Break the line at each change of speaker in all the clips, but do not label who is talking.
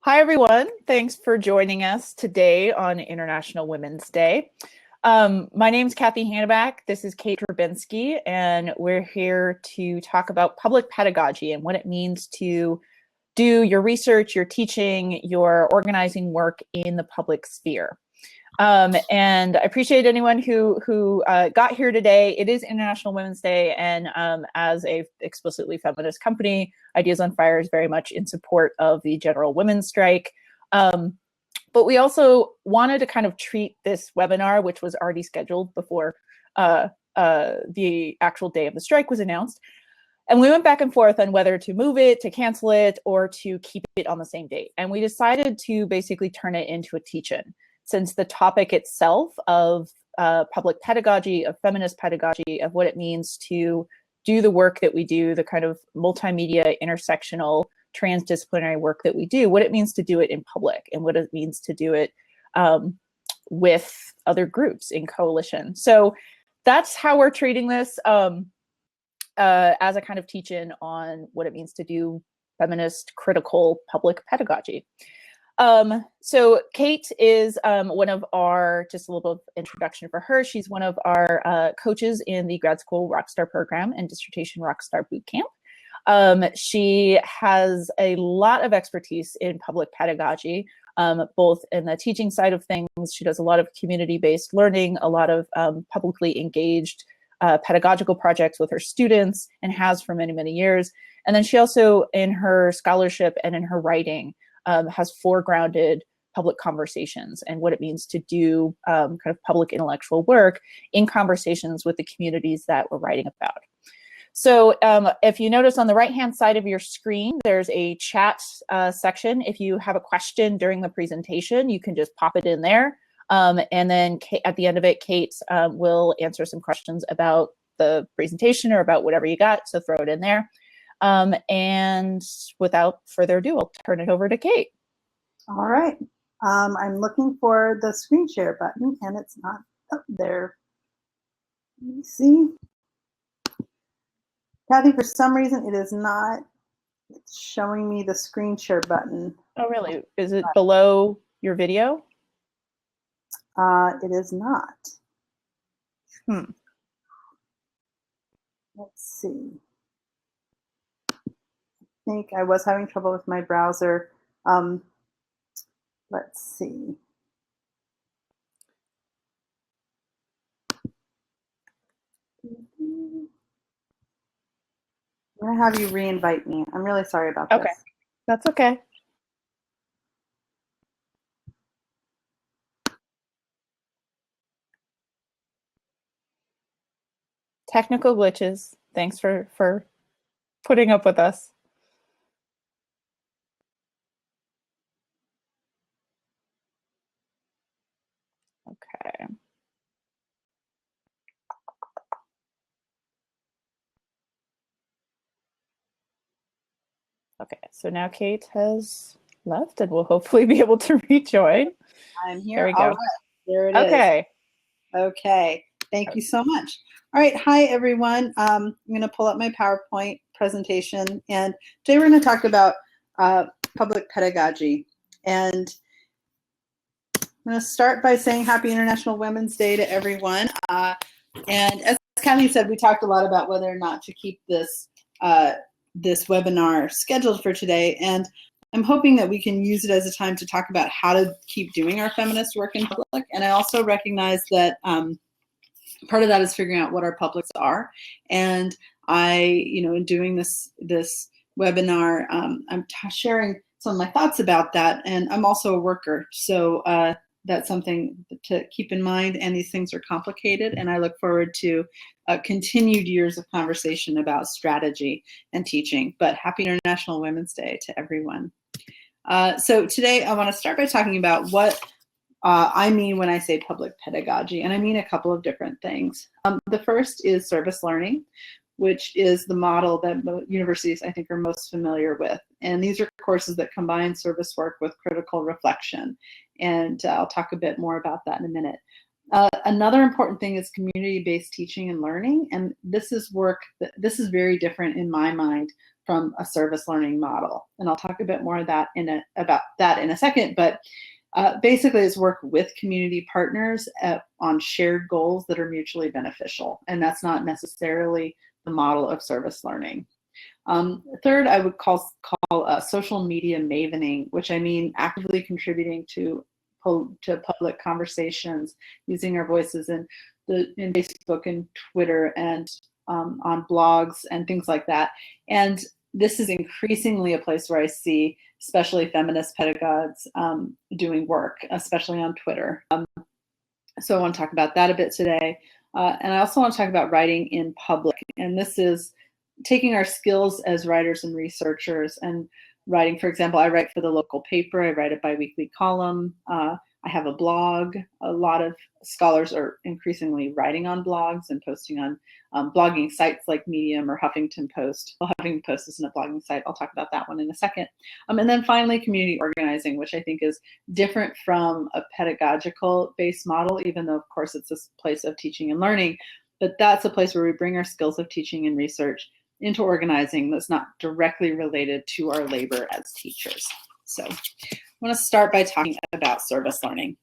Hi, everyone. Thanks for joining us today on International Women's Day. My name's Kathy Hanneback. This is Kate Drabinski, and we're here to talk about public pedagogy and what it means to do your research, your teaching, your organizing work in the public sphere. And I appreciate anyone who got here today. It is International Women's Day, and as a explicitly feminist company, Ideas on Fire is very much in support of the general women's strike. But we also wanted to kind of treat this webinar, which was already scheduled before the actual day of the strike was announced. And we went back and forth on whether to move it, to cancel it, or to keep it on the same date. And we decided to basically turn it into a teach-in, since the topic itself of public pedagogy, of feminist pedagogy, of what it means to do the work that we do, the kind of multimedia, intersectional, transdisciplinary work that we do, what it means to do it in public, and what it means to do it with other groups in coalition. So that's how we're treating this as a kind of teach-in on what it means to do feminist, critical public pedagogy. So Kate is one of our, just a little bit of introduction for her. She's one of our coaches in the grad school Rockstar program and dissertation Rockstar Bootcamp. She has a lot of expertise in public pedagogy, both in the teaching side of things. She does a lot of community-based learning, a lot of publicly engaged pedagogical projects with her students, and has for many, many years. And then she also, in her scholarship and in her writing, has foregrounded public conversations and what it means to do kind of public intellectual work in conversations with the communities that we're writing about. So if you notice on the right-hand side of your screen, there's a chat section. If you have a question during the presentation, you can just pop it in there. And then at the end of it, Kate will answer some questions about the presentation or about whatever you got, so throw it in there. And without further ado, I'll turn it over to Kate.
All right. I'm looking for the screen share button, and it's not up there. Let me see. Kathy, for some reason, it is not showing me the screen share button.
Oh, really? Is it below your video?
It is not. Let's see. I think I was having trouble with my browser. Let's see. I'm going to have you re-invite me. I'm really sorry about this.
Okay, that's okay. Technical glitches. Thanks for putting up with us. Okay. Okay, so now Kate has left and will hopefully be able to rejoin.
I'm here.
There we go.
All right. There it is.
Okay.
Okay. Thank you so much. All right. Hi, everyone. I'm going to pull up my PowerPoint presentation. And today we're going to talk about public pedagogy. And I'm going to start by saying Happy International Women's Day to everyone. And as Kathy said, we talked a lot about whether or not to keep this this webinar scheduled for today. And I'm hoping that we can use it as a time to talk about how to keep doing our feminist work in public. And I also recognize that part of that is figuring out what our publics are. And in doing this webinar, I'm sharing some of my thoughts about that. And I'm also a worker. So that's something to keep in mind. And these things are complicated. And I look forward to continued years of conversation about strategy and teaching. But happy International Women's Day to everyone. So today I want to start by talking about what I mean when I say public pedagogy. And I mean a couple of different things. The first is service learning, which is the model that universities, I think, are most familiar with. And these are courses that combine service work with critical reflection. And I'll talk a bit more about that in a minute. Another important thing is community-based teaching and learning, and this is very different in my mind from a service learning model. And I'll talk a bit more of that about that in a second, but basically it's work with community partners on shared goals that are mutually beneficial, and that's not necessarily the model of service learning. Third, I would call social media mavening, which I mean actively contributing to public conversations, using our voices in Facebook and Twitter and on blogs and things like that. And this is increasingly a place where I see especially feminist pedagogues doing work, especially on Twitter. So I want to talk about that a bit today. And I also want to talk about writing in public. And this is taking our skills as writers and researchers and writing. For example, I write for the local paper. I write a biweekly column. I have a blog. A lot of scholars are increasingly writing on blogs and posting on blogging sites like Medium or Huffington Post. Well, Huffington Post isn't a blogging site. I'll talk about that one in a second. And then finally, community organizing, which I think is different from a pedagogical based model, even though, of course, it's this place of teaching and learning. But that's a place where we bring our skills of teaching and research into organizing that's not directly related to our labor as teachers. So I want to start by talking about service learning.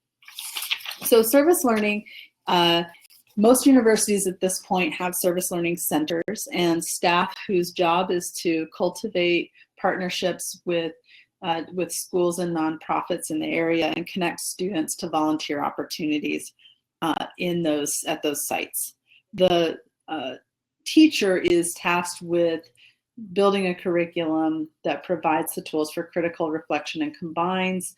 So service learning, most universities at this point have service learning centers and staff whose job is to cultivate partnerships with schools and nonprofits in the area and connect students to volunteer opportunities at those sites. The teacher is tasked with building a curriculum that provides the tools for critical reflection and combines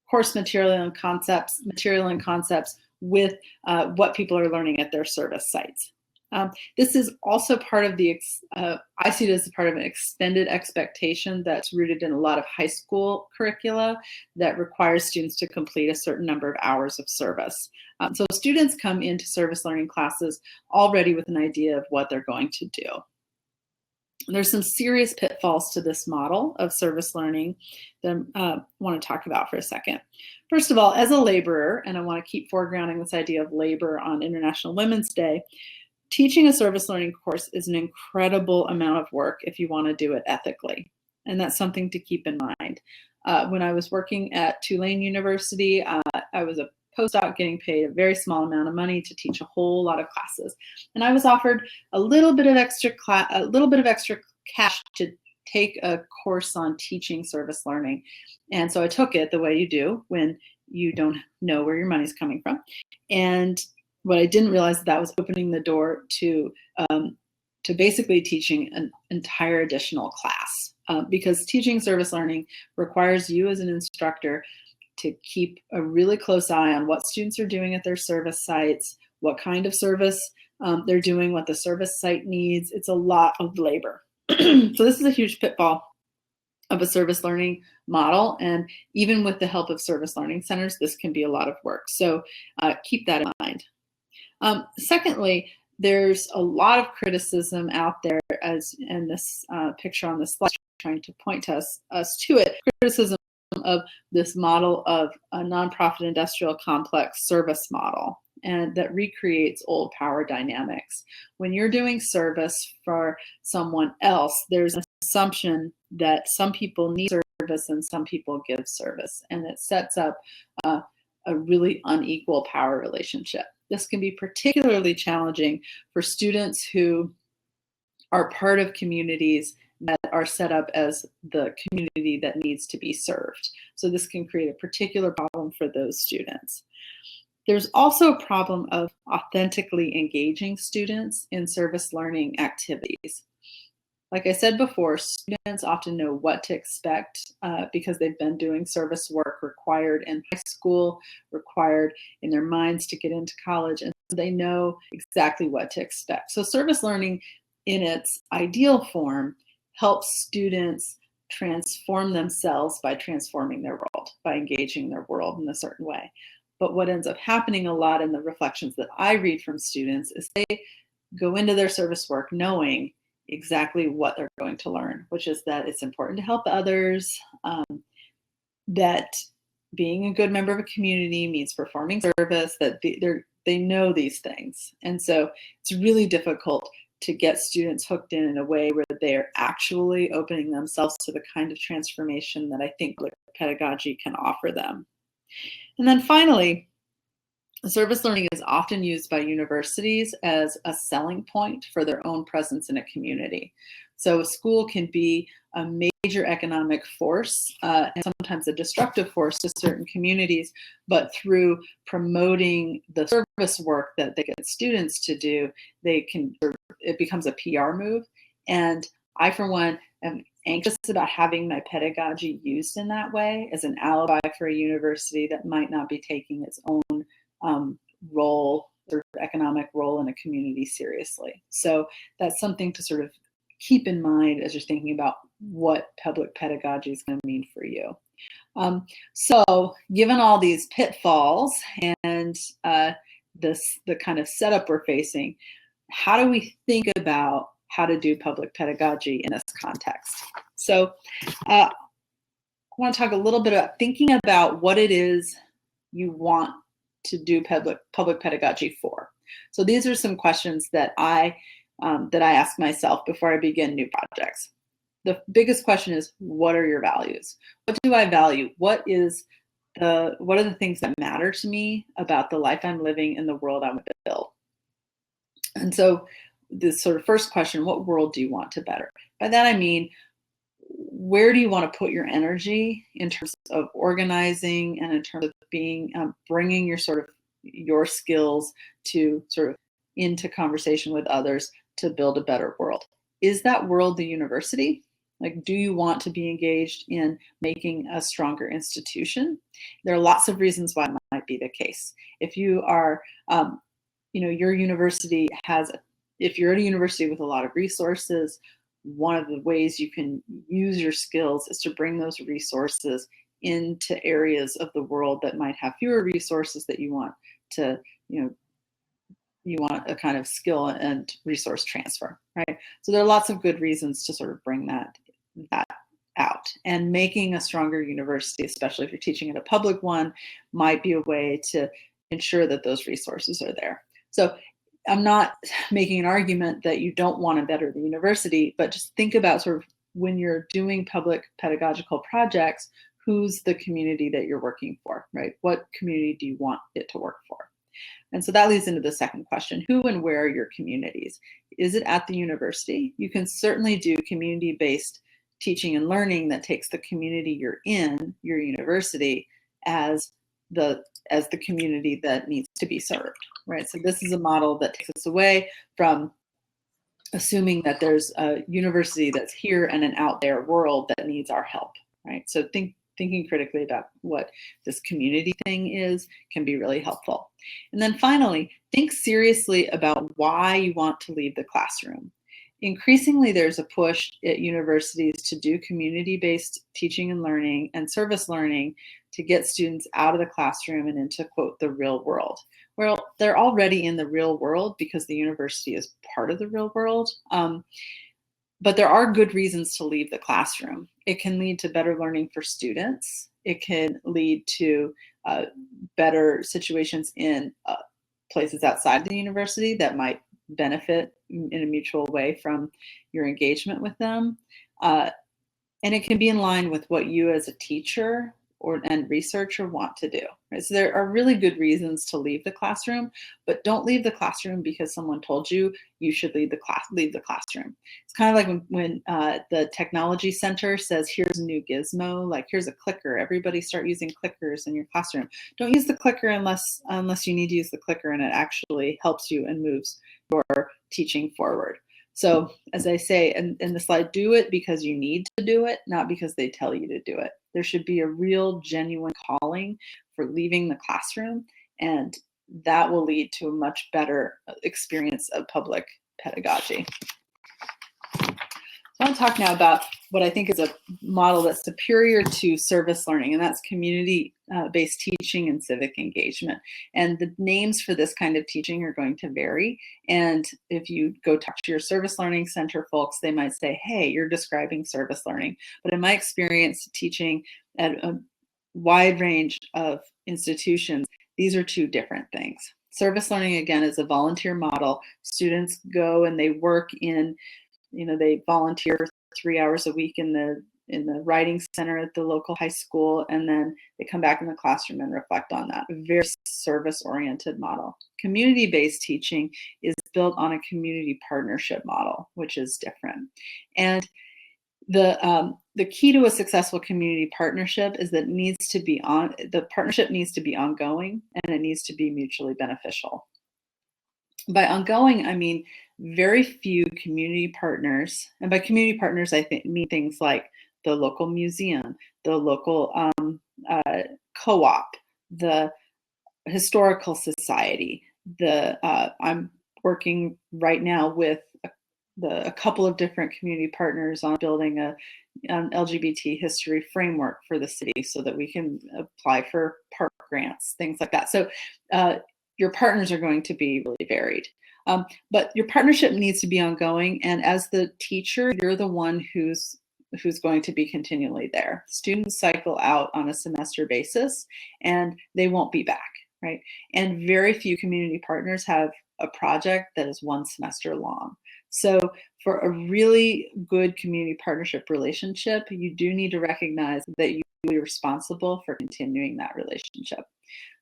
course material and concepts with what people are learning at their service sites. This is also part of I see it as part of an extended expectation that's rooted in a lot of high school curricula that requires students to complete a certain number of hours of service. So students come into service learning classes already with an idea of what they're going to do. There's some serious pitfalls to this model of service learning that I want to talk about for a second. First of all, as a laborer, and I want to keep foregrounding this idea of labor on International Women's Day, teaching a service learning course is an incredible amount of work if you want to do it ethically. And that's something to keep in mind. When I was working at Tulane University, I was a postdoc getting paid a very small amount of money to teach a whole lot of classes. And I was offered a little bit of extra cash to take a course on teaching service learning. And so I took it the way you do when you don't know where your money's coming from. And what I didn't realize is that was opening the door to basically teaching an entire additional class, because teaching service learning requires you as an instructor to keep a really close eye on what students are doing at their service sites, what kind of service they're doing, what the service site needs. It's a lot of labor. So this is a huge pitfall of a service learning model. And even with the help of service learning centers, this can be a lot of work. So keep that in mind. Secondly, there's a lot of criticism out there, as in this picture on the slide, trying to point to us to it, criticism of this model of a nonprofit industrial complex service model, and that recreates old power dynamics. When you're doing service for someone else, there's an assumption that some people need service and some people give service, and it sets up a really unequal power relationship. This can be particularly challenging for students who are part of communities that are set up as the community that needs to be served. So this can create a particular problem for those students. There's also a problem of authentically engaging students in service learning activities. Like I said before, students often know what to expect because they've been doing service work required in high school, required in their minds to get into college, and they know exactly what to expect. So service learning in its ideal form helps students transform themselves by transforming their world, by engaging their world in a certain way. But what ends up happening a lot in the reflections that I read from students is they go into their service work knowing exactly what they're going to learn, which is that it's important to help others, that being a good member of a community means performing service, that they know these things. And so it's really difficult to get students hooked in a way where they're actually opening themselves to the kind of transformation that I think pedagogy can offer them. And then finally, service learning is often used by universities as a selling point for their own presence in a community. So a school can be a major economic force and sometimes a destructive force to certain communities, but through promoting the service work that they get students to do, it becomes a PR move. And I, for one, am anxious about having my pedagogy used in that way as an alibi for a university that might not be taking its own role or economic role in a community seriously. So that's something to sort of keep in mind as you're thinking about what public pedagogy is going to mean for you. So given all these pitfalls and the kind of setup we're facing, how do we think about how to do public pedagogy in this context? So I want to talk a little bit about thinking about what it is you want to do public pedagogy for. So these are some questions that I ask myself before I begin new projects. The biggest question is, what are your values? What do I value? What are the things that matter to me about the life I'm living and the world I want to build? And so this sort of first question, what world do you want to better? By that I mean, where do you want to put your energy in terms of organizing and in terms of bringing your skills to sort of into conversation with others to build a better world? Is that world the university? Like, do you want to be engaged in making a stronger institution? There are lots of reasons why it might be the case. If you are, your university if you're at a university with a lot of resources, one of the ways you can use your skills is to bring those resources into areas of the world that might have fewer resources that you want to, you want a kind of skill and resource transfer, right? So there are lots of good reasons to sort of bring that out. And making a stronger university, especially if you're teaching at a public one, might be a way to ensure that those resources are there. So I'm not making an argument that you don't want to better the university, but just think about sort of when you're doing public pedagogical projects, who's the community that you're working for, right? What community do you want it to work for? And so that leads into the second question, who and where are your communities? Is it at the university? You can certainly do community-based teaching and learning that takes the community you're in, your university, as the community that needs to be served, right? So this is a model that takes us away from assuming that there's a university that's here and an out there world that needs our help, right? So thinking critically about what this community thing is can be really helpful. And then finally, think seriously about why you want to leave the classroom. Increasingly, there's a push at universities to do community-based teaching and learning and service learning to get students out of the classroom and into, quote, the real world. Well, they're already in the real world because the university is part of the real world. But there are good reasons to leave the classroom. It can lead to better learning for students. It can lead to better situations in places outside the university that might benefit in a mutual way from your engagement with them. And it can be in line with what you as a teacher and researcher want to do. Right? So there are really good reasons to leave the classroom, but don't leave the classroom because someone told you should leave the classroom. It's kind of like when the technology center says, here's a new gizmo, like here's a clicker, everybody start using clickers in your classroom. Don't use the clicker unless you need to use the clicker and it actually helps you and moves your teaching forward. So as I say in the slide, do it because you need to do it, not because they tell you to do it. There should be a real genuine calling for leaving the classroom, and that will lead to a much better experience of public pedagogy. So I want to talk now about what I think is a model that's superior to service learning, and that's community-based teaching and civic engagement. And the names for this kind of teaching are going to vary. And if you go talk to your service learning center folks, they might say, hey, you're describing service learning. But in my experience teaching at wide range of institutions, these are two different things. Service learning, again, is a volunteer model. Students go and they work in, they volunteer 3 hours a week in the writing center at the local high school, and then they come back in the classroom and reflect on that. A very service-oriented model. Community-based teaching is built on a community partnership model, which is different. And the key to a successful community partnership is that the partnership needs to be ongoing, and it needs to be mutually beneficial. By ongoing, I mean very few community partners, and by community partners, I mean things like the local museum, the local co-op, the historical society. I'm working right now with a couple of different community partners on building an LGBT history framework for the city so that we can apply for park grants, things like that. So your partners are going to be really varied. But your partnership needs to be ongoing, and as the teacher, you're the one who's going to be continually there. Students cycle out on a semester basis, and they won't be back, right? And very few community partners have a project that is one semester long. So for a really good community partnership relationship, you do need to recognize that you are responsible for continuing that relationship.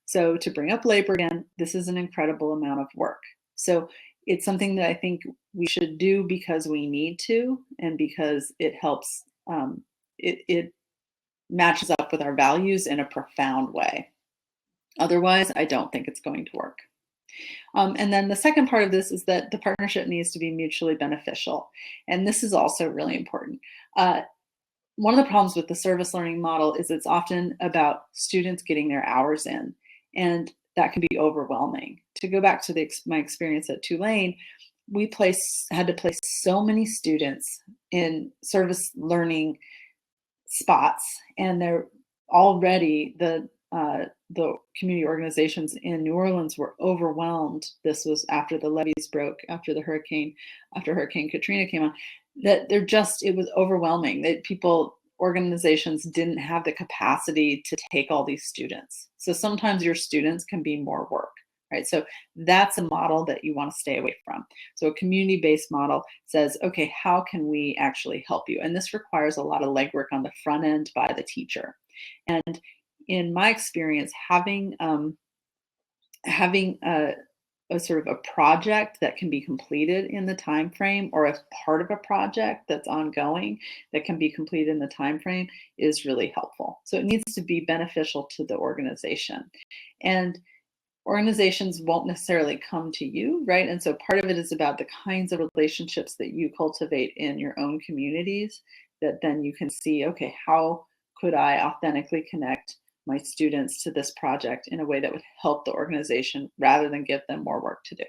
So to bring up labor again, this is an incredible amount of work. So it's something that I think we should do because we need to, and because it helps, it matches up with our values in a profound way. Otherwise, I don't think it's going to work. And then the second part of this is that the partnership needs to be mutually beneficial. And this is also really important. One of the problems with the service learning model is it's often about students getting their hours in, and that can be overwhelming. To go back to my experience at Tulane, we had to place so many students in service learning spots, and they're already the community organizations in New Orleans were overwhelmed. This was after the levees broke, after Hurricane Katrina came on, that it was overwhelming that organizations didn't have the capacity to take all these students. So sometimes your students can be more work, right? So that's a model that you want to stay away from. So a community-based model says, okay, how can we actually help you? And this requires a lot of legwork on the front end by the teacher. And in my experience, having a sort of a project that can be completed in the time frame, or as part of a project that's ongoing that can be completed in the time frame, is really helpful. So it needs to be beneficial to the organization. And organizations won't necessarily come to you, right? And so part of it is about the kinds of relationships that you cultivate in your own communities, that then you can see, okay, how could I authentically connect my students to this project in a way that would help the organization rather than give them more work to do.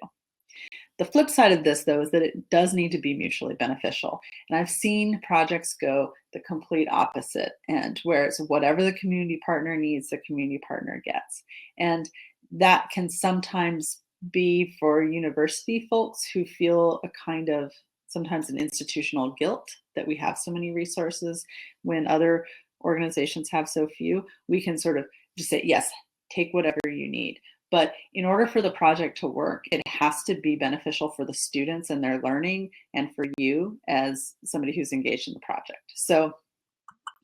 The flip side of this, though, is that it does need to be mutually beneficial. And I've seen projects go the complete opposite end, where it's whatever the community partner needs, the community partner gets. And that can sometimes be for university folks who feel a kind of, sometimes an institutional guilt that we have so many resources when other organizations have so few. We can sort of just say, yes, take whatever you need. But in order for the project to work, it has to be beneficial for the students and their learning, and for you as somebody who's engaged in the project. So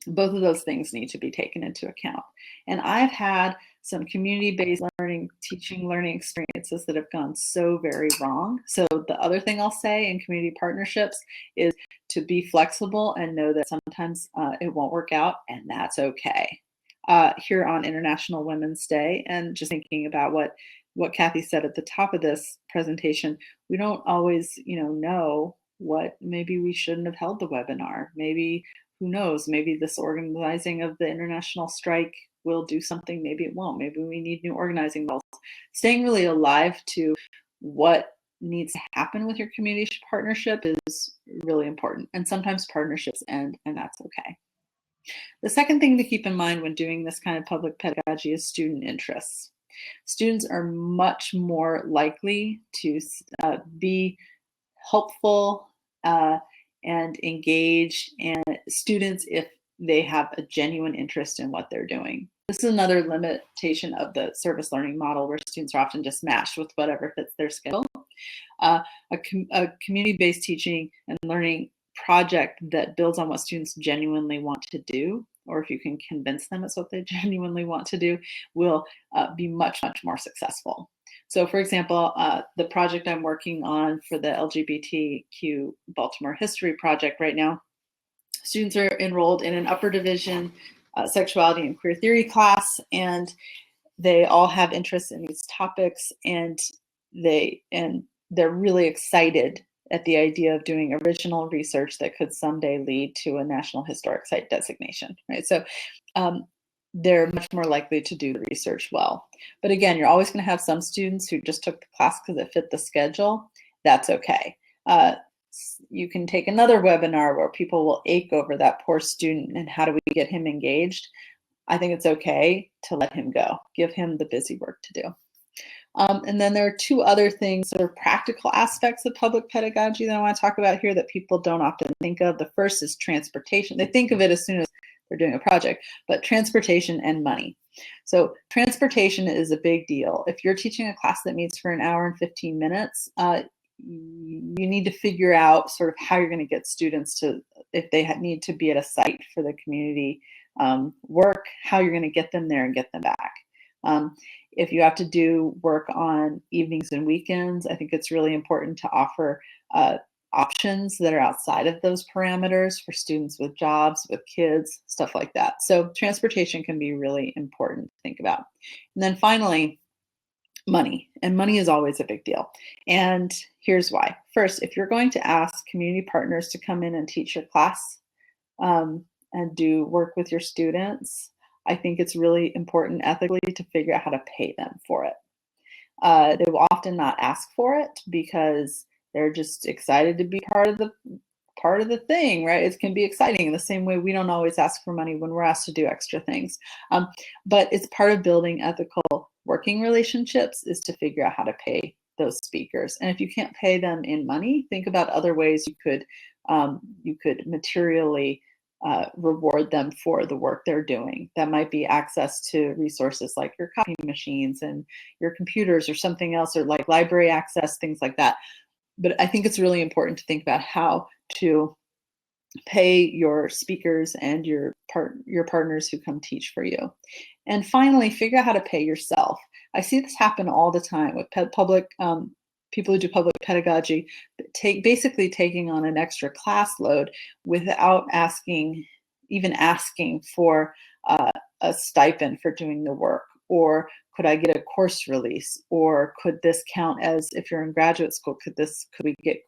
both of those things need to be taken into account. And I've had some community-based teaching learning experiences that have gone so very wrong. So the other thing I'll say in community partnerships is to be flexible and know that sometimes it won't work out, and that's okay. Here on International Women's Day, and just thinking about what Kathy said at the top of this presentation, we don't always, know what, maybe we shouldn't have held the webinar. Maybe, who knows, maybe this organizing of the international strike will do something, maybe it won't. Maybe we need new organizing models. Staying really alive to what needs to happen with your community partnership is really important. And sometimes partnerships end, and that's okay. The second thing to keep in mind when doing this kind of public pedagogy is student interests. Students are much more likely to be helpful and engaged, and students if they have a genuine interest in what they're doing. This is another limitation of the service learning model, where students are often just matched with whatever fits their schedule. A community-based teaching and learning project that builds on what students genuinely want to do, or if you can convince them it's what they genuinely want to do, will be much, much more successful. So for example, the project I'm working on for the LGBTQ Baltimore History Project right now, students are enrolled in an upper division sexuality and queer theory class, and they all have interests in these topics, and they're really excited at the idea of doing original research that could someday lead to a National Historic Site designation, right? So they're much more likely to do the research well. But again, you're always going to have some students who just took the class because it fit the schedule. That's okay. You can take another webinar where people will ache over that poor student and how do we get him engaged. I think it's okay to let him go. Give him the busy work to do. And then there are two other things, sort of practical aspects of public pedagogy that I want to talk about here that people don't often think of. The first is transportation. They think of it as soon as they're doing a project, but transportation and money. So transportation is a big deal. If you're teaching a class that meets for an hour and 15 minutes, you need to figure out sort of how you're going to get students to, if they need to be at a site for the community work, how you're going to get them there and get them back. If you have to do work on evenings and weekends, I think it's really important to offer options that are outside of those parameters for students with jobs, with kids, stuff like that. So transportation can be really important to think about. And then finally, money. And money is always a big deal. And here's why. First, if you're going to ask community partners to come in and teach your class and do work with your students, I think it's really important ethically to figure out how to pay them for it. They will often not ask for it because they're just excited to be part of the thing, right? It can be exciting in the same way we don't always ask for money when we're asked to do extra things. But it's part of building ethical working relationships is to figure out how to pay those speakers. And if you can't pay them in money, think about other ways you could materially reward them for the work they're doing. That might be access to resources like your copy machines and your computers or something else, or like library access, things like that. But I think it's really important to think about how to pay your speakers and your partners who come teach for you. And finally, figure out how to pay yourself. I see this happen all the time with people who do public pedagogy, basically taking on an extra class load without even asking for a stipend for doing the work. Or could I get a course release? Or could this count as, if you're in graduate school, could I get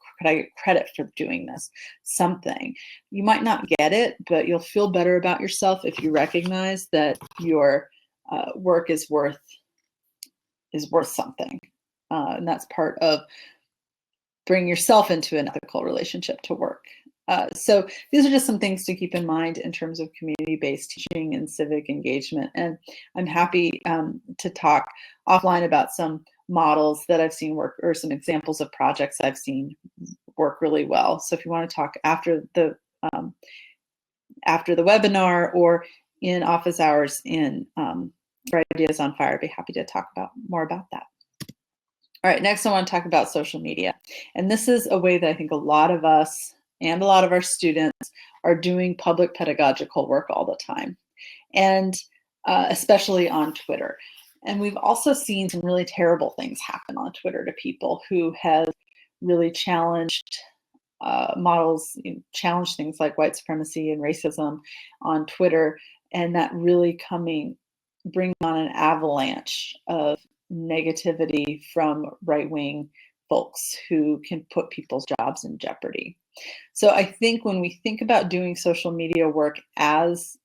credit for doing this? Something. You might not get it, but you'll feel better about yourself if you recognize that your work is worth something. And that's part of bringing yourself into an ethical relationship to work. So these are just some things to keep in mind in terms of community-based teaching and civic engagement. And I'm happy to talk offline about some models that I've seen work, or some examples of projects I've seen work really well. So if you want to talk after the webinar or in office hours in Ideas on Fire, I'd be happy to talk more about that. All right, next I want to talk about social media. And this is a way that I think a lot of us and a lot of our students are doing public pedagogical work all the time, and especially on Twitter. And we've also seen some really terrible things happen on Twitter to people who have really challenged models, challenged things like white supremacy and racism on Twitter, and that really bring on an avalanche of negativity from right-wing folks who can put people's jobs in jeopardy. So I think when we think about doing social media work as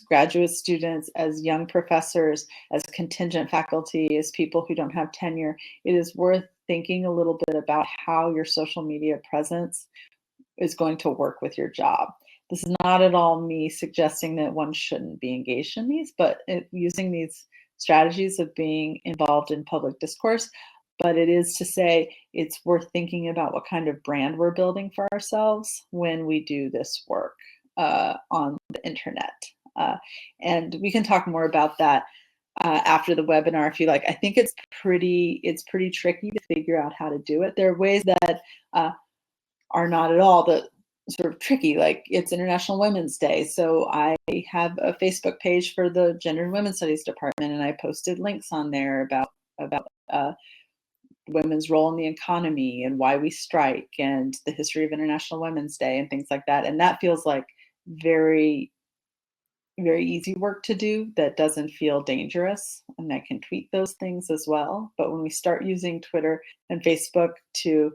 graduate students, as young professors, as contingent faculty, as people who don't have tenure, it is worth thinking a little bit about how your social media presence is going to work with your job. This is not at all me suggesting that one shouldn't be engaged in these, but using these strategies of being involved in public discourse. But it is to say it's worth thinking about what kind of brand we're building for ourselves when we do this work on the internet. And we can talk more about that after the webinar if you like. I think it's pretty tricky to figure out how to do it. There are ways that are not at all the sort of tricky, like it's International Women's Day. So I have a Facebook page for the Gender and Women's Studies Department, and I posted links on there about women's role in the economy and why we strike and the history of International Women's Day and things like that. And that feels like very, very easy work to do that doesn't feel dangerous, and I can tweet those things as well. But when we start using Twitter and Facebook to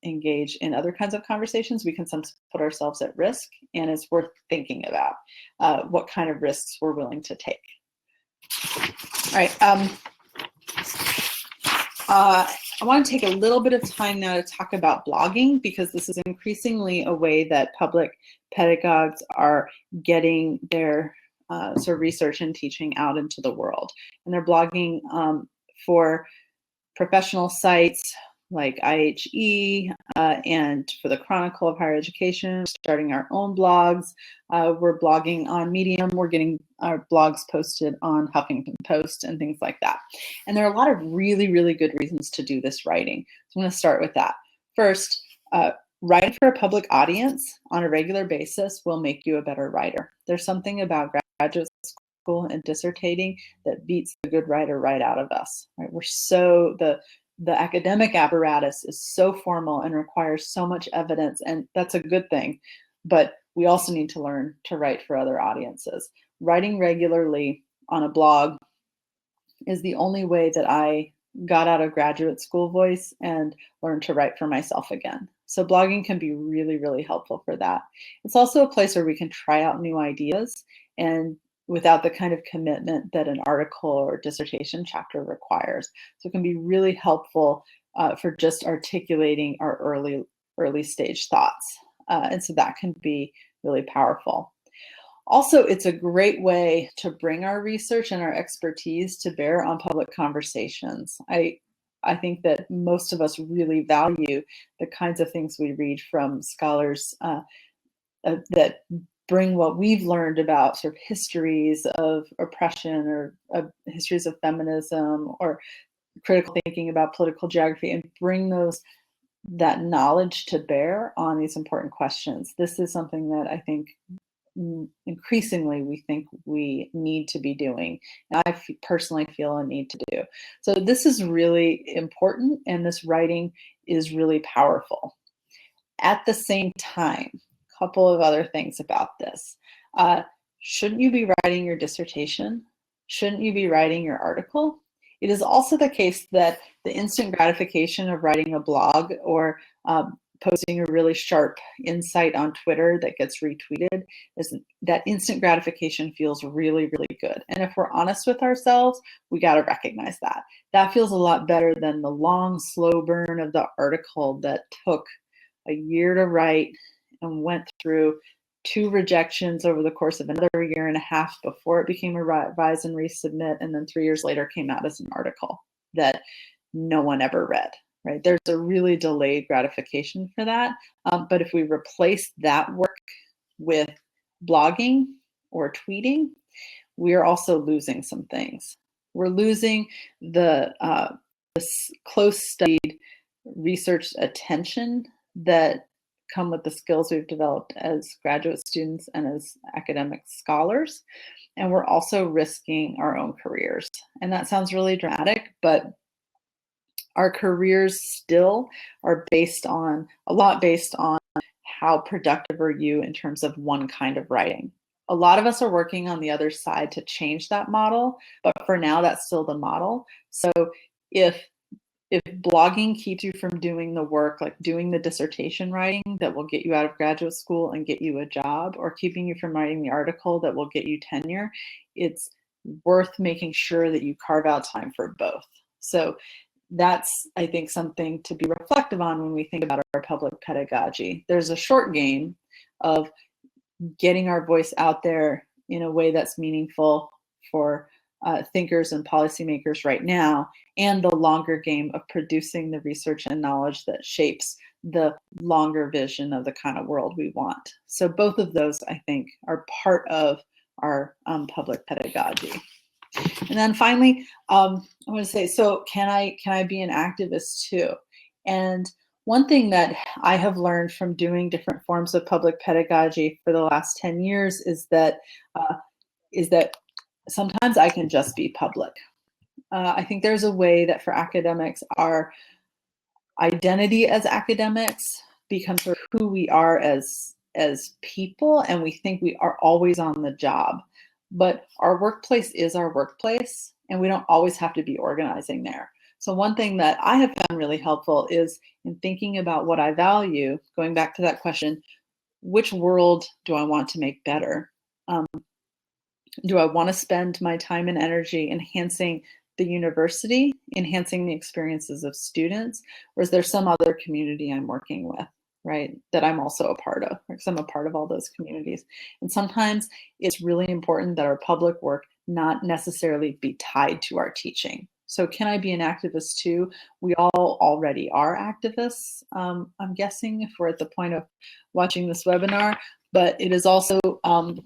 engage in other kinds of conversations, we can sometimes put ourselves at risk, and it's worth thinking about what kind of risks we're willing to take. All right. I want to take a little bit of time now to talk about blogging, because this is increasingly a way that public pedagogues are getting their sort of research and teaching out into the world. And they're blogging for professional sites like IHE and for the Chronicle of Higher Education, starting our own blogs. We're blogging on Medium. We're getting our blogs posted on Huffington Post and things like that. And there are a lot of really, really good reasons to do this writing. So I'm going to start with that. First, writing for a public audience on a regular basis will make you a better writer. There's something about graduate school and dissertating that beats the good writer right out of us. Right? We're so the academic apparatus is so formal and requires so much evidence, and that's a good thing. But we also need to learn to write for other audiences. Writing regularly on a blog is the only way that I got out of graduate school voice and learned to write for myself again. So blogging can be really, really helpful for that. It's also a place where we can try out new ideas and without the kind of commitment that an article or dissertation chapter requires. So it can be really helpful for just articulating our early stage thoughts. And so that can be really powerful. Also, it's a great way to bring our research and our expertise to bear on public conversations. I think that most of us really value the kinds of things we read from scholars that bring what we've learned about sort of histories of oppression or histories of feminism or critical thinking about political geography, and bring that knowledge to bear on these important questions. This is something that I think increasingly we think we need to be doing. And I personally feel a need to do. So this is really important, and this writing is really powerful. At the same time, couple of other things about this. Shouldn't you be writing your dissertation? Shouldn't you be writing your article? It is also the case that the instant gratification of writing a blog or posting a really sharp insight on Twitter that gets retweeted, that instant gratification feels really, really good. And if we're honest with ourselves, we got to recognize that. That feels a lot better than the long, slow burn of the article that took a year to write and went through 2 rejections over the course of another year and a half before it became a revise and resubmit, and then 3 years later came out as an article that no one ever read, right? There's a really delayed gratification for that. But if we replace that work with blogging or tweeting, we are also losing some things. We're losing the close studied research attention that come with the skills we've developed as graduate students and as academic scholars. And we're also risking our own careers. And that sounds really dramatic, but our careers still are based on how productive are you in terms of one kind of writing. A lot of us are working on the other side to change that model, but for now, that's still the model. So if blogging keeps you from doing the work, like doing the dissertation writing that will get you out of graduate school and get you a job, or keeping you from writing the article that will get you tenure, it's worth making sure that you carve out time for both. So that's, I think, something to be reflective on when we think about our public pedagogy. There's a short game of getting our voice out there in a way that's meaningful for thinkers and policymakers right now, and the longer game of producing the research and knowledge that shapes the longer vision of the kind of world we want. So both of those, I think, are part of our public pedagogy. And then finally, I want to say, so can I be an activist too? And one thing that I have learned from doing different forms of public pedagogy for the last 10 years is that sometimes I can just be public. I think there's a way that for academics, our identity as academics becomes sort of who we are as people, and we think we are always on the job. But our workplace is our workplace, and we don't always have to be organizing there. So one thing that I have found really helpful is in thinking about what I value, going back to that question, which world do I want to make better? Do I want to spend my time and energy enhancing the university, enhancing the experiences of students, or is there some other community I'm working with, right, that I'm also a part of, because I'm a part of all those communities? And sometimes it's really important that our public work not necessarily be tied to our teaching. So can I be an activist too? We all already are activists, I'm guessing, if we're at the point of watching this webinar. But it is also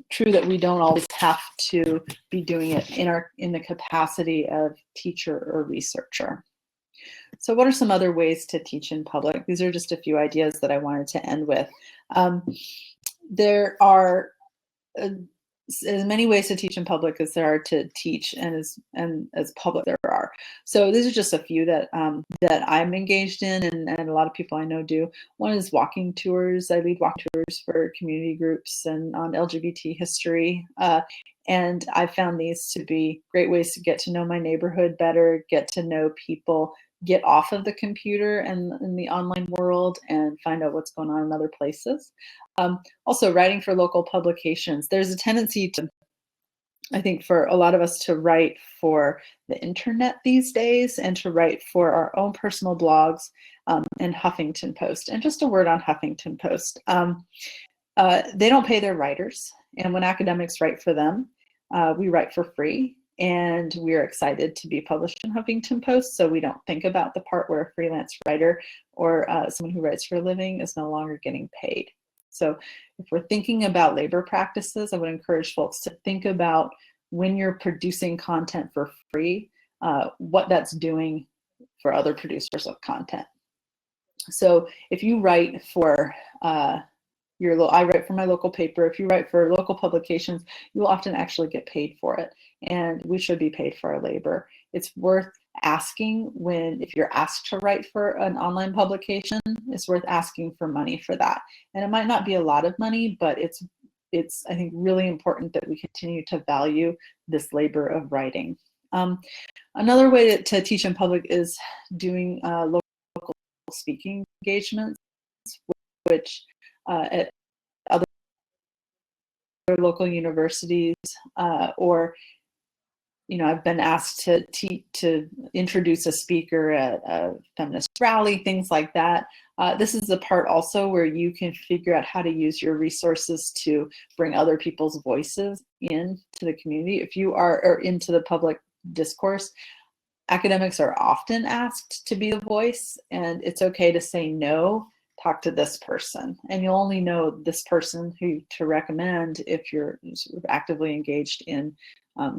true that we don't always have to be doing it in the capacity of teacher or researcher. So what are some other ways to teach in public? These are just a few ideas that I wanted to end with. There are as many ways to teach in public as there are to teach, and as public there are. So these are just a few that that I'm engaged in, and a lot of people I know do. One is walking tours. I lead walking tours for community groups and on LGBT history. And I found these to be great ways to get to know my neighborhood better, get to know people, get off of the computer and in the online world, and find out what's going on in other places. Also, writing for local publications. There's a tendency to, I think, for a lot of us to write for the internet these days and to write for our own personal blogs and Huffington Post. And just a word on Huffington Post. They don't pay their writers. And when academics write for them, we write for free. And we're excited to be published in Huffington Post, so we don't think about the part where a freelance writer or someone who writes for a living is no longer getting paid. So if we're thinking about labor practices, I would encourage folks to think about when you're producing content for free, what that's doing for other producers of content. So if you write for I write for my local paper. If you write for local publications, you will often actually get paid for it. And we should be paid for our labor. It's worth asking if you're asked to write for an online publication, it's worth asking for money for that. And it might not be a lot of money, but it's I think, really important that we continue to value this labor of writing. Another way to teach in public is doing local speaking engagements, which at other local universities, or I've been asked to introduce a speaker at a feminist rally, things like that. This is the part also where you can figure out how to use your resources to bring other people's voices into the community. If you are, or into the public discourse, academics are often asked to be the voice, and it's okay to say no. Talk to this person, and you'll only know this person who to recommend if you're sort of actively engaged in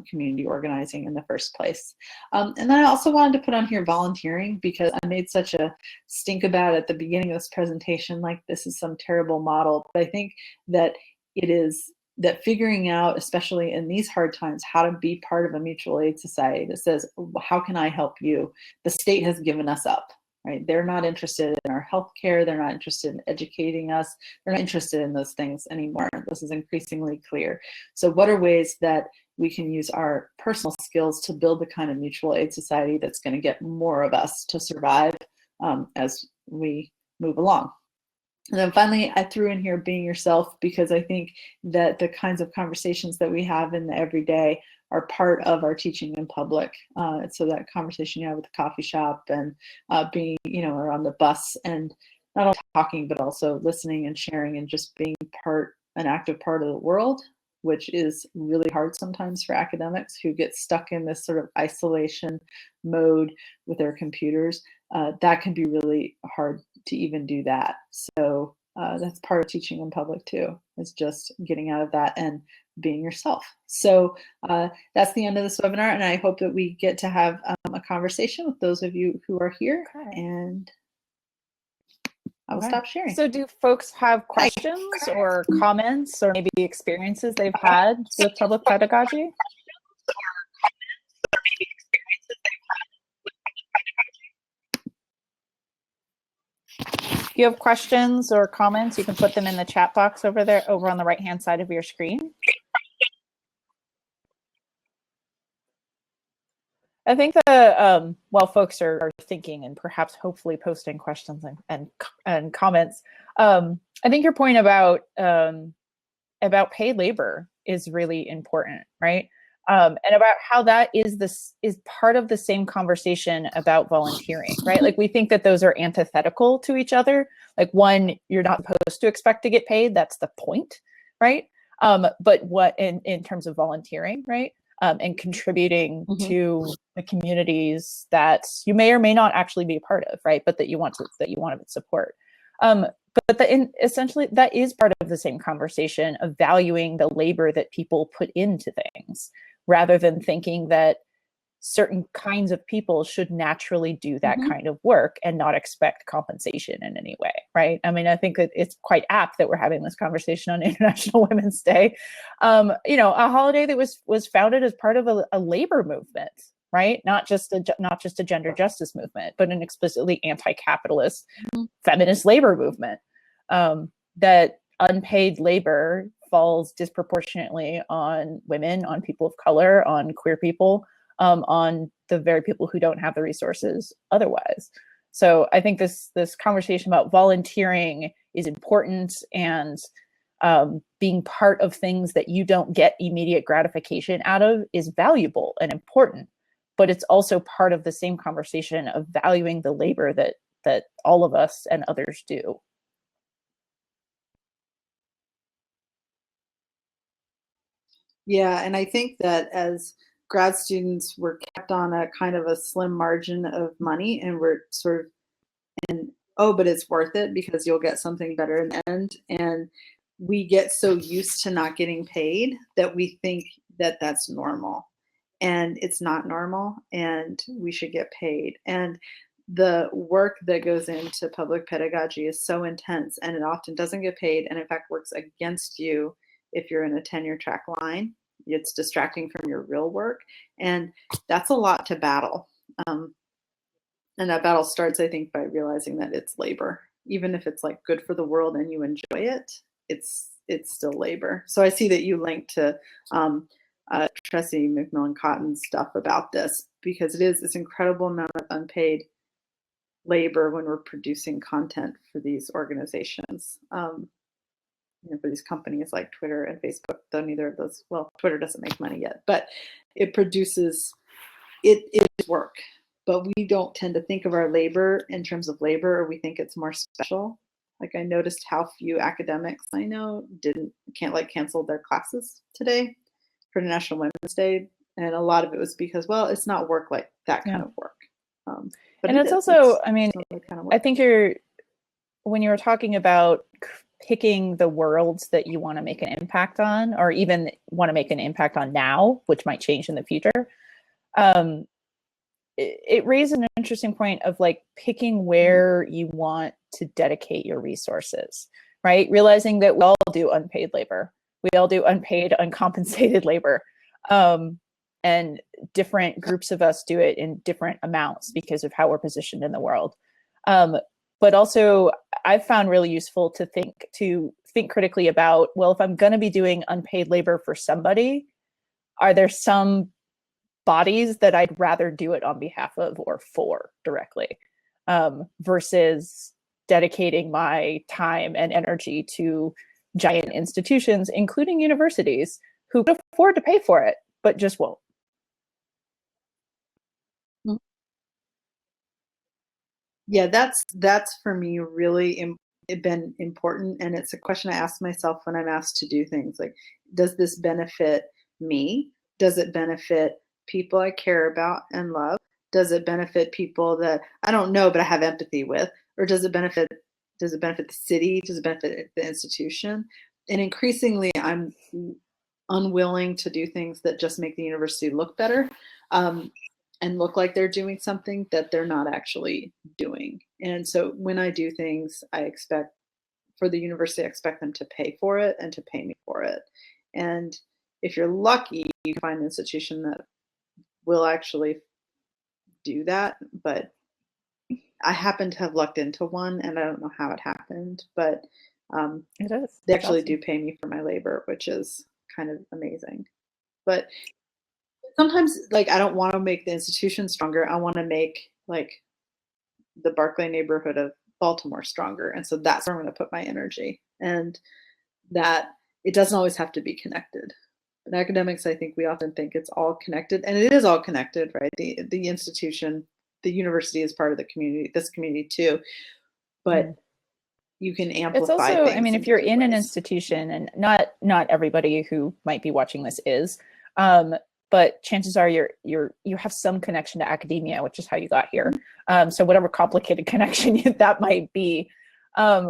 community organizing in the first place. And then I also wanted to put on here volunteering, because I made such a stink about it at the beginning of this presentation, like this is some terrible model. But I think that it is that figuring out, especially in these hard times, how to be part of a mutual aid society that says, how can I help you? The state has given us up. Right? They're not interested in our healthcare. They're not interested in educating us. They're not interested in those things anymore. This is increasingly clear. So what are ways that we can use our personal skills to build the kind of mutual aid society that's going to get more of us to survive as we move along? And then finally, I threw in here being yourself, because I think that the kinds of conversations that we have in the everyday are part of our teaching in public. So that conversation you have with the coffee shop, and being, or on the bus, and not only talking, but also listening and sharing and just being an active part of the world, which is really hard sometimes for academics who get stuck in this sort of isolation mode with their computers. That can be really hard to even do that. So that's part of teaching in public too, is just getting out of that and being yourself. So that's the end of this webinar, and I hope that we get to have a conversation with those of you who are here. Okay. And I will stop sharing.
So do folks have questions or comments or maybe experiences they've had with public pedagogy? If you have questions or comments, you can put them in the chat box over there, over on the right-hand side of your screen. I think that while folks are thinking and perhaps hopefully posting questions and comments, I think your point about paid labor is really important, right? And about how that is part of the same conversation about volunteering, right? Like we think that those are antithetical to each other. Like one, you're not supposed to expect to get paid. That's the point, right? But what in terms of volunteering, right? And contributing to the communities that you may or may not actually be a part of, right? But that you want to support. But essentially, that is part of the same conversation of valuing the labor that people put into things, rather than thinking that certain kinds of people should naturally do that kind of work and not expect compensation in any way, right? I mean, I think that it's quite apt that we're having this conversation on International Women's Day. You know, a holiday that was founded as part of a labor movement, right? Not just a gender justice movement, but an explicitly anti-capitalist feminist labor movement. That unpaid labor falls disproportionately on women, on people of color, on queer people, on the very people who don't have the resources otherwise. So I think this conversation about volunteering is important, and being part of things that you don't get immediate gratification out of is valuable and important. But it's also part of the same conversation of valuing the labor that all of us and others do.
Yeah, and I think that as grad students, we're kept on a kind of a slim margin of money, and we're sort of, and oh, but it's worth it because you'll get something better in the end. And we get so used to not getting paid that we think that that's normal, and it's not normal, and we should get paid. And the work that goes into public pedagogy is so intense, and it often doesn't get paid, and in fact works against you if you're in a tenure track line. It's distracting from your real work, and that's a lot to battle. And that battle starts, I think, by realizing that it's labor. Even if it's like good for the world and you enjoy it, it's still labor. So I see that you linked to Tressie McMillan Cotton's stuff about this, because it is this incredible amount of unpaid labor when we're producing content for these organizations. You know, for these companies like Twitter and Facebook, though neither of those, well, Twitter doesn't make money yet, but it produces, it is work. But we don't tend to think of our labor in terms of labor, or we think it's more special. Like I noticed how few academics I know canceled their classes today for National Women's Day, and a lot of it was because, well, it's not work like that kind of work. But
and it's also, I mean, kind of I think when you were talking about picking the worlds that you want to make an impact on, or even want to make an impact on now, which might change in the future, it raised an interesting point of like picking where you want to dedicate your resources, right? Realizing that we all do unpaid labor. We all do unpaid, uncompensated labor. And different groups of us do it in different amounts because of how we're positioned in the world. But also, I've found really useful to think critically about, well, if I'm going to be doing unpaid labor for somebody, are there some bodies that I'd rather do it on behalf of or for directly, versus dedicating my time and energy to giant institutions, including universities, who can afford to pay for it, but just won't.
Yeah, that's for me really been important, and it's a question I ask myself when I'm asked to do things like, does this benefit me? Does it benefit people I care about and love? Does it benefit people that I don't know but I have empathy with? Or does it benefit the city? Does it benefit the institution? And increasingly, I'm unwilling to do things that just make the university look better, and look like they're doing something that they're not actually doing. And so when I do things, I expect for the university, I expect them to pay for it and to pay me for it. And if you're lucky, you can find an institution that will actually do that. But I happen to have lucked into one, and I don't know how it happened, but
It is.
they
That's
actually
awesome.
do pay me for my labor, which is kind of amazing. But sometimes, like, I don't want to make the institution stronger. I want to make like the Barclay neighborhood of Baltimore stronger, and so that's where I'm going to put my energy. And that it doesn't always have to be connected. In academics, I think we often think it's all connected, and it is all connected, right? The institution, the university is part of the community, this community too, but you can
It's
amplify
also, I
things
mean,
in
if you're
different
in an
ways.
institution, and not everybody who might be watching this is, but chances are you have some connection to academia, which is how you got here. So whatever complicated connection that might be. I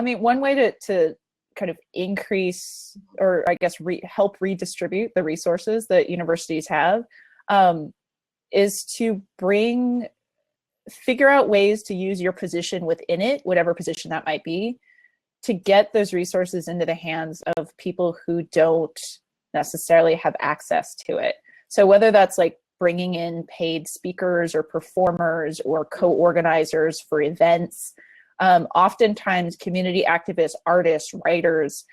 mean, one way to kind of increase, or I guess help redistribute the resources that universities have, is to figure out ways to use your position within it, whatever position that might be, to get those resources into the hands of people who don't necessarily have access to it. So whether that's like bringing in paid speakers or performers or co-organizers for events, oftentimes community activists, artists, writers,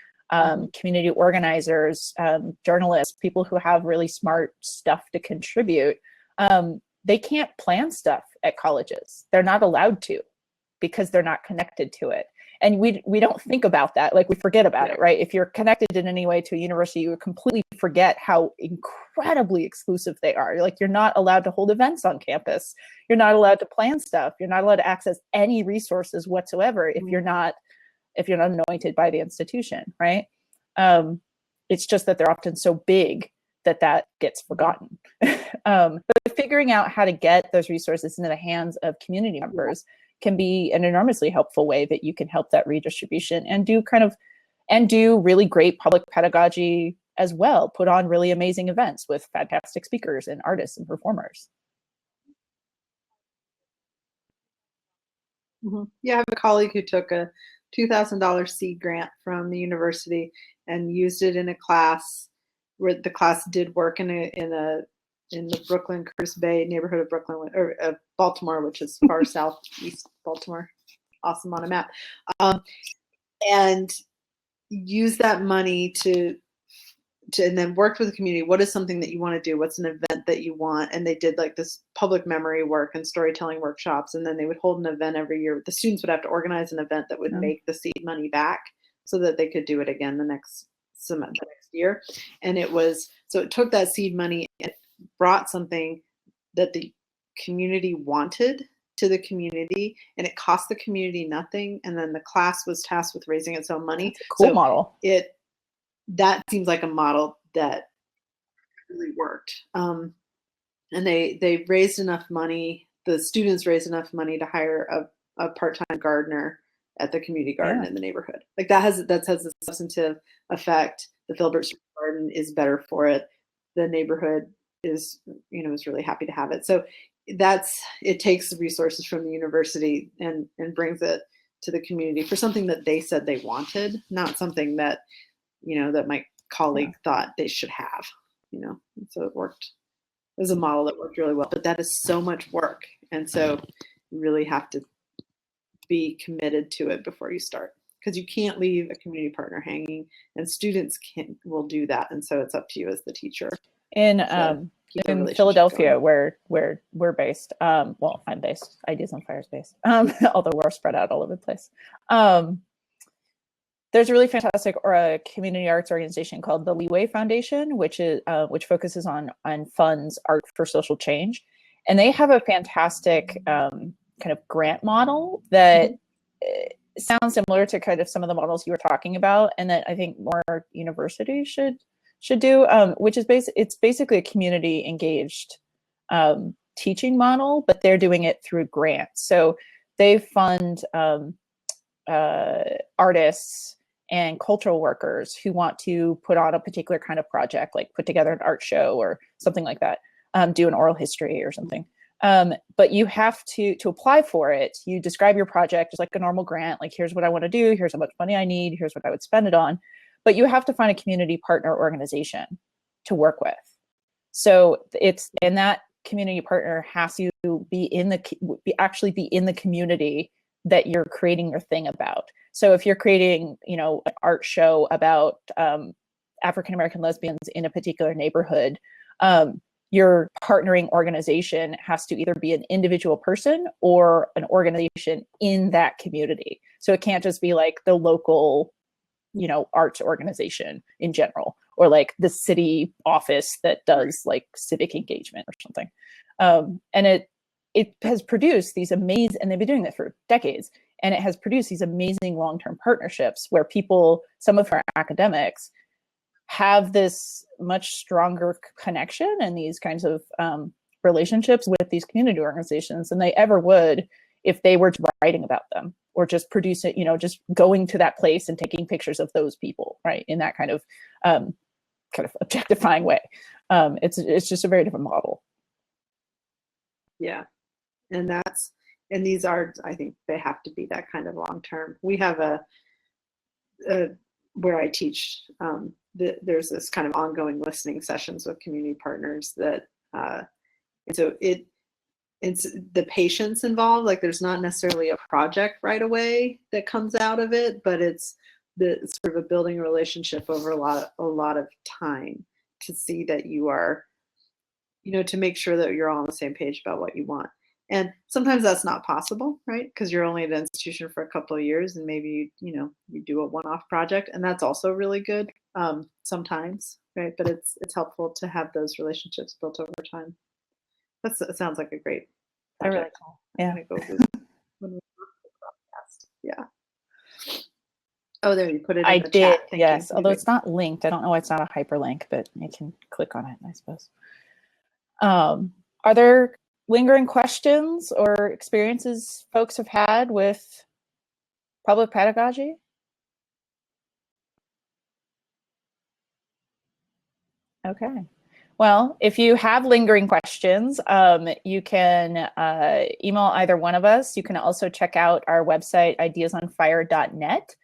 community organizers, journalists, people who have really smart stuff to contribute, they can't plan stuff at colleges. They're not allowed to because they're not connected to it. And we don't think about that. Like, we forget about it, right? If you're connected in any way to a university, you completely forget how incredibly exclusive they are. Like, you're not allowed to hold events on campus. You're not allowed to plan stuff. You're not allowed to access any resources whatsoever if you're not anointed by the institution, right? It's just that they're often so big that gets forgotten. But figuring out how to get those resources into the hands of community members can be an enormously helpful way that you can help that redistribution and do really great public pedagogy as well. Put on really amazing events with fantastic speakers and artists and performers.
Yeah, I have a colleague who took a $2,000 seed grant from the university and used it in a class where the class did work in the Brooklyn, Curtis Bay neighborhood of Brooklyn, or Baltimore, which is far southeast Baltimore. Awesome on a map. And use that money to and then worked with the community. What is something that you want to do? What's an event that you want? And they did like this public memory work and storytelling workshops. And then they would hold an event every year. The students would have to organize an event that would make the seed money back so that they could do it again the next year. And so it took that seed money and brought something that the community wanted to the community, and it cost the community nothing. And then the class was tasked with raising its own money.
That's a cool model.
That seems like a model that really worked. And they raised enough money, the students raised enough money to hire a part-time gardener at the community garden in the neighborhood. Like that has a substantive effect. The Filbert Street Garden is better for it. The neighborhood is really happy to have it. So it takes the resources from the university and brings it to the community for something that they said they wanted, not something that that my colleague thought they should have, so it worked. It was a model that worked really well, but that is so much work. And so you really have to be committed to it before you start, because you can't leave a community partner hanging, and students will do that. And so it's up to you as the teacher.
In Philadelphia, where we're based, well, I'm based, Ideas on Fire is based, although we're spread out all over the place. There's a really fantastic community arts organization called the Leeway Foundation, which focuses on funds art for social change, and they have a fantastic kind of grant model that sounds similar to kind of some of the models you were talking about, and that I think more universities should do, which is it's basically a community engaged teaching model, but they're doing it through grants. So they fund artists and cultural workers who want to put on a particular kind of project, like put together an art show or something like that, do an oral history or something. But you have to apply for it. You describe your project just like a normal grant, like here's what I want to do, here's how much money I need, here's what I would spend it on. But you have to find a community partner organization to work with. So and that community partner has to actually be in the community that you're creating your thing about. So if you're creating, an art show about African-American lesbians in a particular neighborhood, your partnering organization has to either be an individual person or an organization in that community. So it can't just be like the local, arts organization in general, or like the city office that does like civic engagement or something. And it has produced these amazing, and they've been doing this for decades, and it has produced these amazing long-term partnerships where people, some of our academics, have this much stronger connection and these kinds of relationships with these community organizations than they ever would if they were writing about them or just producing, just going to that place and taking pictures of those people, right? In that kind of objectifying way. It's just a very different model.
Yeah, and these are, I think they have to be that kind of long-term. We have where I teach, there's this kind of ongoing listening sessions with community partners that, and so it's the patience involved, like there's not necessarily a project right away that comes out of it, but it's the sort of a building a relationship over a lot of time to see that you are, to make sure that you're all on the same page about what you want. And sometimes that's not possible, right? Because you're only at an institution for a couple of years and maybe, you do a one-off project, and that's also really good sometimes, right? But it's helpful to have those relationships built over time. It sounds like a great project.
Really cool. Yeah.
Go when we broadcast. Yeah. Oh, there, you put it in the
did,
chat. Thank
yes.
you.
Although it's not linked. I don't know why it's not a hyperlink, but you can click on it, I suppose. Are there lingering questions or experiences folks have had with public pedagogy? Okay. Well, if you have lingering questions, you can email either one of us. You can also check out our website, ideasonfire.net,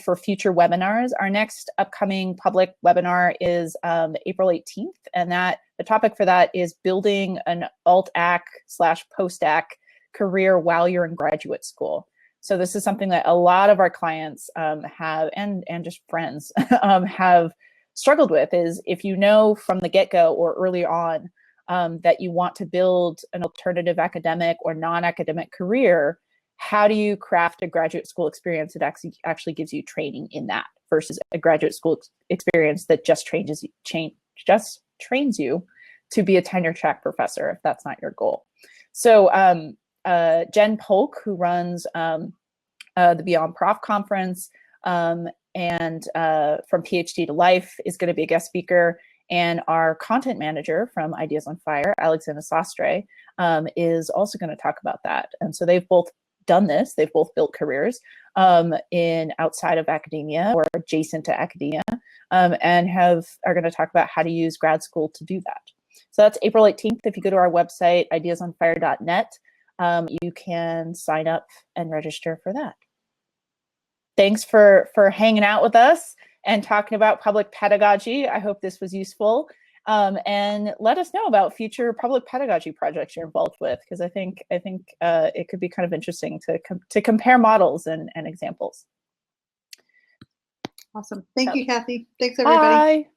for future webinars. Our next upcoming public webinar is April 18th, and the topic for that is building an alt-ac/post-ac career while you're in graduate school. So this is something that a lot of our clients have, and just friends have struggled with, is if you know from the get-go or early on that you want to build an alternative academic or non-academic career, how do you craft a graduate school experience that actually gives you training in that versus a graduate school experience that just trains you to be a tenure track professor if that's not your goal. So Jen Polk, who runs the Beyond Prof conference, and from PhD to Life, is going to be a guest speaker. And our content manager from Ideas on Fire, Alexandra Sastre, is also going to talk about that. And so they've both done this. They've both built careers in outside of academia or adjacent to academia, and are going to talk about how to use grad school to do that. So that's April 18th. If you go to our website, ideasonfire.net, you can sign up and register for that. Thanks for hanging out with us and talking about public pedagogy. I hope this was useful. And let us know about future public pedagogy projects you're involved with, because I think it could be kind of interesting to compare models and examples.
Awesome. Thank you, Kathy. Thanks, everybody.
Bye.